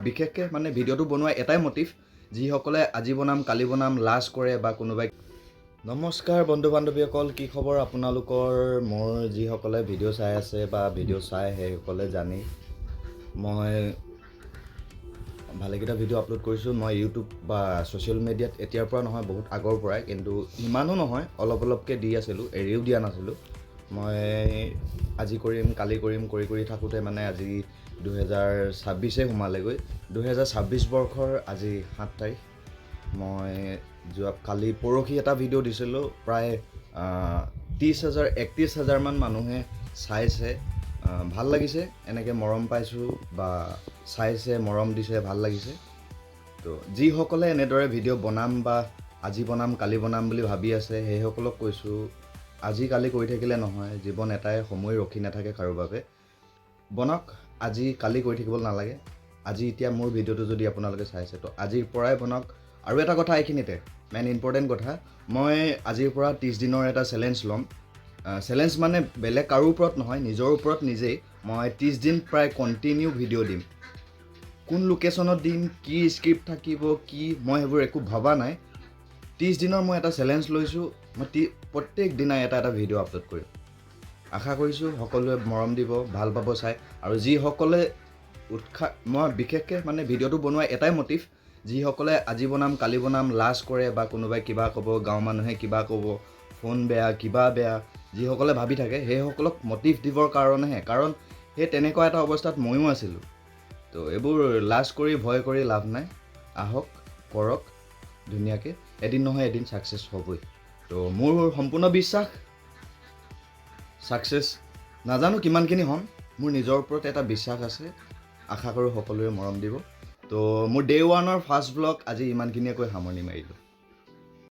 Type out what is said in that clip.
বিশেষকৈ মানে ভিডিঅ'টো বনোৱা এটাই মটিভ, যিসকলে আজি বনাম কালি বনাম লাজ কৰে বা কোনোবাই। নমস্কাৰ বন্ধু বান্ধৱীসকল, কি খবৰ আপোনালোকৰ? মোৰ যিসকলে ভিডিঅ' চাই আছে বা ভিডিঅ' চাই সেইসকলে জানি মই ভালেকেইটা ভিডিঅ' আপলোড কৰিছোঁ। মই ইউটিউব বা ছ'চিয়েল মিডিয়াত এতিয়াৰ পৰা নহয়, বহুত আগৰ পৰাই, কিন্তু ইমানো নহয়, অলপকৈ দি আছিলোঁ, এৰিও দিয়া নাছিলোঁ। মই আজি কৰিম কালি কৰিম কৰি থাকোঁতে মানে আজি 2026 সোমালেগৈ। 2026 বৰ্ষৰ আজি 7 তাৰিখ। মই কালি পৰহি এটা ভিডিঅ' দিছিলোঁ, প্ৰায় 31,000 মানুহে চাইছে। ভাল লাগিছে, এনেকৈ মৰম পাইছোঁ বা চাইছে, মৰম দিছে, ভাল লাগিছে। তো যিসকলে এনেদৰে ভিডিঅ' বনাম বা আজি বনাম কালি বনাম বুলি ভাবি আছে, সেইসকলক কৈছোঁ, আজি কালি কৰি থাকিলে নহয়, জীৱন এটাই, সময় ৰখি নাথাকে কাৰো বাবে। বনাওক, আজি কালি কৰি থাকিব নালাগে। আজি এতিয়া মোৰ ভিডিঅ'টো যদি আপোনালোকে চাইছে, তো আজিৰ পৰাই বনাওক। আৰু এটা কথা এইখিনিতে, মেইন ইম্পৰ্টেণ্ট কথা, মই আজিৰ পৰা 30 দিনৰ এটা চেলেঞ্জ ল'ম। চেলেঞ্জ মানে বেলেগ কাৰো ওপৰত নহয়, নিজৰ ওপৰত নিজেই। মই 30 দিন প্ৰায় কণ্টিনিউ ভিডিঅ' দিম। কোন লোকেশ্যনত দিম, কি স্ক্ৰিপ্ট থাকিব, কি, মই সেইবোৰ একো ভবা নাই। 30 দিনৰ মই এটা চেলেঞ্জ লৈছোঁ, মই প্ৰত্যেক দিনাই এটা ভিডিঅ' আপলোড কৰিম। আশা কৰিছোঁ সকলোৱে মৰম দিব, ভাল পাব চাই। আৰু যিসকলে মই বিশেষকৈ মানে ভিডিঅ'টো বনোৱা এটাই মটিভ, যিসকলে আজি বনাম কালি বনাম লাজ কৰে বা কোনোবাই কিবা ক'ব, গাঁৱৰ মানুহে কিবা ক'ব, ফোন বেয়া, কিবা বেয়া, যিসকলে ভাবি থাকে, সেইসকলক মটিভ দিবৰ কাৰণেহে। কাৰণ সেই তেনেকুৱা এটা অৱস্থাত ময়ো আছিলোঁ। তো এইবোৰ লাজ কৰি ভয় কৰি লাভ নাই। আহক, কৰক ধুনীয়াকৈ, এদিন নহয় এদিন ছাকচেছ হ'বই। তো মোৰ সম্পূৰ্ণ বিশ্বাস ছাকচেছ, নাজানো কিমানখিনি হ'ম, মোৰ নিজৰ ওপৰত এটা বিশ্বাস আছে। আশা কৰোঁ সকলোৱে মৰম দিব। তো মোৰ day 1ৰ ফাৰ্ষ্ট ব্লগ আজি ইমানখিনিয়ে কৈ সামৰণি মাৰিলোঁ।